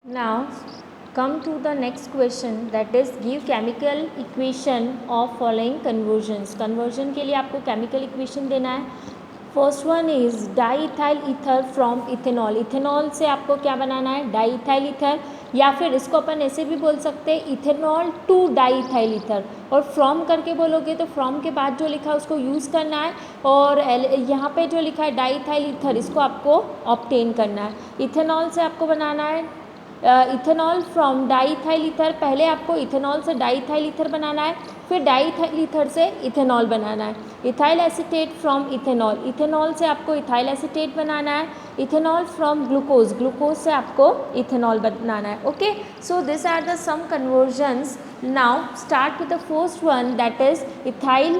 Now come to the next question, that is give chemical equation of following conversions. Conversion के लिए आपको chemical equation देना है. First one is diethyl ether from ethanol. Ethanol से आपको क्या बनाना है, डाईइथाइल ईथर, या फिर इसको अपन ऐसे भी बोल सकते हैं इथेनॉल टू डाईइथाइल ईथर. और फ्रॉम करके बोलोगे तो फ्रॉम के बाद जो लिखा है उसको यूज़ करना है, और यहाँ पे जो लिखा है डाईइथाइल ईथर इसको आपको ऑब्टेन करना है. इथेनॉल से आपको बनाना है इथेनॉल फ्रॉम डाईइथाइल ईथर. पहले आपको इथेनॉल से डाईइथाइल ईथर बनाना है, फिर डाईइथाइल ईथर से इथेनॉल बनाना है. Ethyl acetate from ethanol. Ethanol से आपको इथाइल एसीटेट बनाना है. Ethanol from glucose. ग्लूकोज से आपको इथेनॉल बनाना है. Okay, so this are the some conversions. Now start with the first one, that is ethyl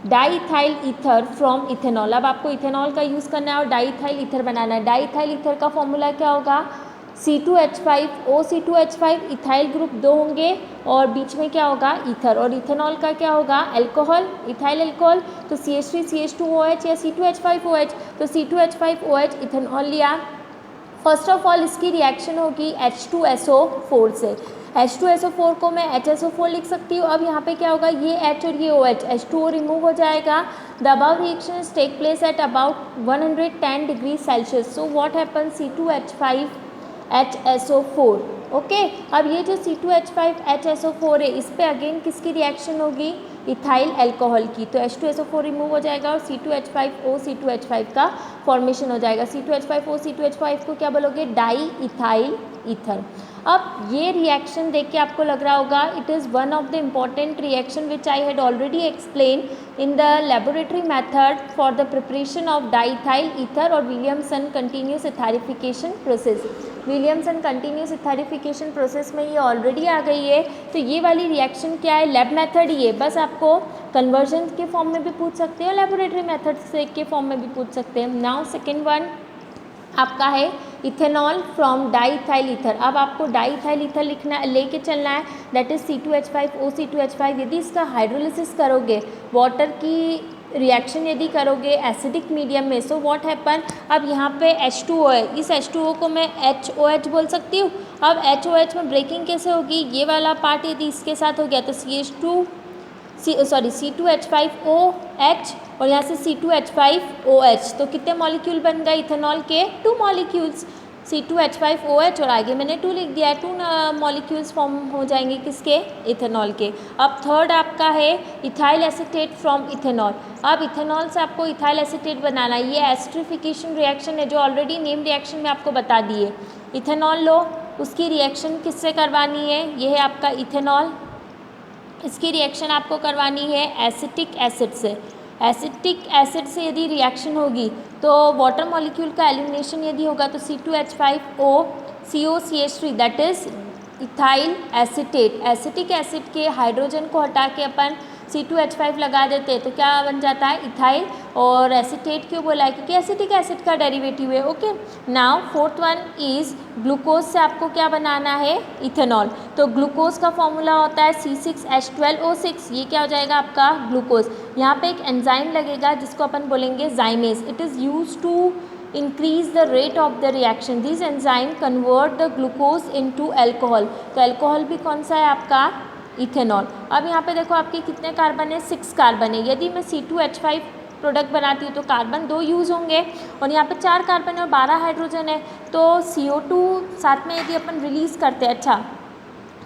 diethyl ether from ethanol. अब आपको ethanol का यूज़ करना है और डाईइथाइल ईथर बनाना है. डाईइथाइल ईथर का फॉर्मूला क्या होगा, C2H5 OC2H5. इथाइल ग्रुप 2 होंगे और बीच में क्या होगा, ईथर. और इथेनॉल का क्या होगा, अल्कोहल, इथाइल अल्कोहल. तो CH3CH2OH या C2H5OH. तो C2H5OH इथेनॉल लिया. फर्स्ट ऑफ ऑल इसकी रिएक्शन होगी H2SO4 से. H2SO4 को मैं HSO4 लिख सकती हूँ. अब यहाँ पे क्या होगा, ये H और ये OH, H2O रिमूव हो जाएगा. The about reaction take place at about 110 degree Celsius. So what happen, C2H5HSO4. Okay, अब ये जो C2H5HSO4 है इस पे अगेन किसकी रिएक्शन होगी, इथाइल अल्कोहल की. तो H2SO4 रिमूव हो जाएगा और C2H5O C2H5 का फॉर्मेशन हो जाएगा. C2H5O C2H5 को क्या बोलोगे, डाई इथाइल ईथर. अब ये रिएक्शन देख के आपको लग रहा होगा it is one of the important reaction which I had already explain in the laboratory method for the preparation of diethyl ether or Williamson continuous esterification process. Williamson continuous etherification process में ये already आ गई है. तो ये वाली reaction क्या है, lab method ही है. बस आपको कन्वर्जन के फॉर्म में भी पूछ सकते हो, लेबोरेटरी मेथड से के फॉर्म में भी पूछ सकते हैं. नाउ सेकेंड वन आपका है इथेनॉल फ्रॉम डाईइथाइल ईथर. अब आपको डाईइथाइल ईथर लिखना लेके चलना है, दैट इज C2H5OC2H5. यदि इसका हाइड्रोलिसिस करोगे, वाटर की रिएक्शन यदि करोगे एसिडिक मीडियम में, सो व्हाट हैपन, अब यहाँ पे H2O है, इस H2O को मैं HOH बोल सकती हूँ. अब HOH में ब्रेकिंग कैसे होगी, ये वाला पार्ट यदि इसके साथ हो गया तो C2H5OH और यहाँ से C2H5OH. तो कितने मॉलिक्यूल बन गए इथेनॉल के, 2 मॉलिक्यूल्स. C2H5OH और आगे मैंने 2 लिख दिया है. 2 मॉलिक्यूल्स फॉर्म हो जाएंगे किसके, इथेनॉल के. अब थर्ड आपका है इथाइल एसीटेट फ्रॉम इथेनॉल. अब इथेनॉल से आपको इथाइल एसीटेट बनाना है. ये एस्टरिफिकेशन रिएक्शन है जो ऑलरेडी नेम रिएक्शन में आपको बता दी है. इथेनॉल लो, उसकी रिएक्शन किससे करवानी है, ये है आपका इथेनॉल. इसकी रिएक्शन आपको करवानी है एसिटिक एसिड से. एसिटिक एसिड से यदि रिएक्शन होगी तो वाटर मॉलिक्यूल का एलिमिनेशन यदि होगा तो C2H5OCOCH3 that is ethyl acetate. Acetic acid के हाइड्रोजन को हटा के अपन C2H5 लगा देते हैं तो क्या बन जाता है, इथाइल. और एसीटेट क्यों बोला है, क्योंकि एसिटिक एसिड का डेरिवेटिव है. Okay, now fourth one is glucose से आपको क्या बनाना है, इथेनॉल. तो ग्लूकोज का फॉर्मूला होता है C6H12O6. ये क्या हो जाएगा आपका ग्लूकोज. यहाँ पे एक एंजाइम लगेगा जिसको अपन बोलेंगे zymase. It is use to increase the rate of the reaction. These enzyme convert the glucose into alcohol. तो अल्कोहल भी कौन सा है आपका, इथेनॉल. अब यहाँ पे देखो आपके कितने कार्बन है, 6 कार्बन है. यदि मैं C2H5 प्रोडक्ट बनाती हूँ तो कार्बन 2 यूज़ होंगे और यहाँ पे 4 कार्बन है और 12 हाइड्रोजन है. तो CO2 साथ में यदि अपन रिलीज़ करते हैं, अच्छा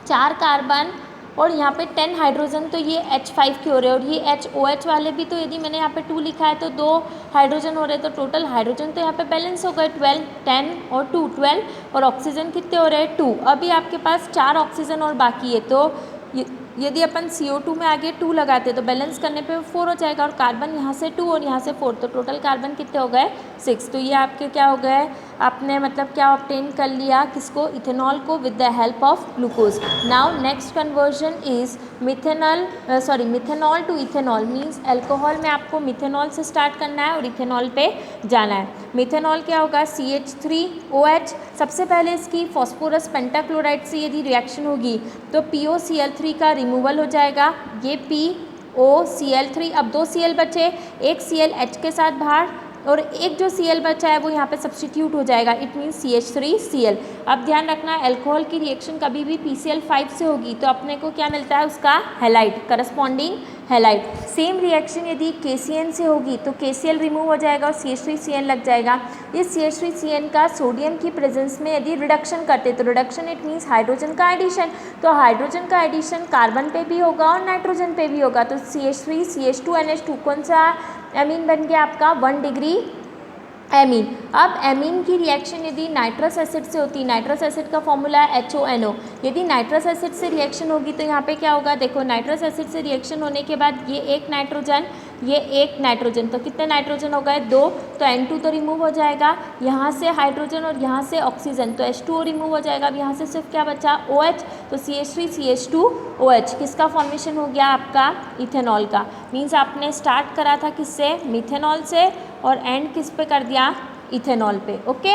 4 कार्बन और यहाँ पे 10 हाइड्रोजन, तो ये H5 की हो रहे हैं. और ये HOH वाले भी, तो यदि मैंने यहाँ पे 2 लिखा है तो 2 हाइड्रोजन हो रहे हैं. तो टोटल हाइड्रोजन तो यहाँ पे बैलेंस हो गए 12, 10 और 2 12. और ऑक्सीजन कितने हो रहे हैं, 2. अभी आपके पास 4 ऑक्सीजन और बाकी है. तो यदि अपन CO2 में आगे 2 लगाते तो बैलेंस करने पे 4 हो जाएगा. और कार्बन यहाँ से 2 और यहाँ से 4, तो टोटल कार्बन कितने हो गए, 6. तो ये आपके क्या हो गए, आपने मतलब क्या ऑब्टेन कर लिया, किसको, इथेनॉल को, with the help of glucose. Now next conversion is methanol to ethanol. Means alcohol में आपको मिथेनॉल से स्टार्ट करना है और इथेनॉल पे जाना है. मिथेनॉल क्या होगा, CH3OH. सबसे पहले इसकी फॉस्फोरस पेंटाक्लोराइड से यदि रिएक्शन होगी तो POCl3 का रिमूवल हो जाएगा. ये POCl3. अब 2 Cl बचे, एक Cl H के साथ बाहर और एक जो Cl बचा है वो यहाँ पे सब्सटीट्यूट हो जाएगा, इट मीन्स CH3Cl। अब ध्यान रखना अल्कोहल की रिएक्शन कभी भी PCl5 से होगी तो अपने को क्या मिलता है, उसका halide, corresponding halide. Same reaction यदि KCN से होगी तो KCl रिमूव हो जाएगा और CH3CN लग जाएगा। इस CH3CN का सोडियम की प्रेजेंस में यदि रिडक्शन करते तो रिडक्शन इट मीन्स हाइड्रोजन का एडिशन, तो हाइड्रोजन का एडिशन कार्बन पे भी होगा और नाइट्रोजन पे भी होगा, तो CH3 CH2 NH2 कौन सा एमीन बन गया आपका 1 डिग्री एमीन। अब एमीन की रिएक्शन यदि नाइट्रस एसिड से होती, नाइट्रस एसिड का फॉर्मूला है HONO, यदि नाइट्रस एसिड से रिएक्शन होगी तो यहाँ पे क्या होगा, देखो नाइट्रस एसिड से रिएक्शन होने के बाद ये एक नाइट्रोजन, ये एक नाइट्रोजन, तो कितने नाइट्रोजन हो गए 2, तो N2 तो रिमूव हो जाएगा, यहाँ से हाइड्रोजन और यहाँ से ऑक्सीजन, तो H2O रिमूव हो जाएगा। अब यहाँ से सिर्फ क्या बचा OH, तो CH3 CH2 OH, किसका फॉर्मेशन हो गया आपका इथेनॉल का। मीन्स आपने स्टार्ट करा था किससे, मिथेनॉल से, और एंड किस पे कर दिया, इथेनॉल पे। ओके।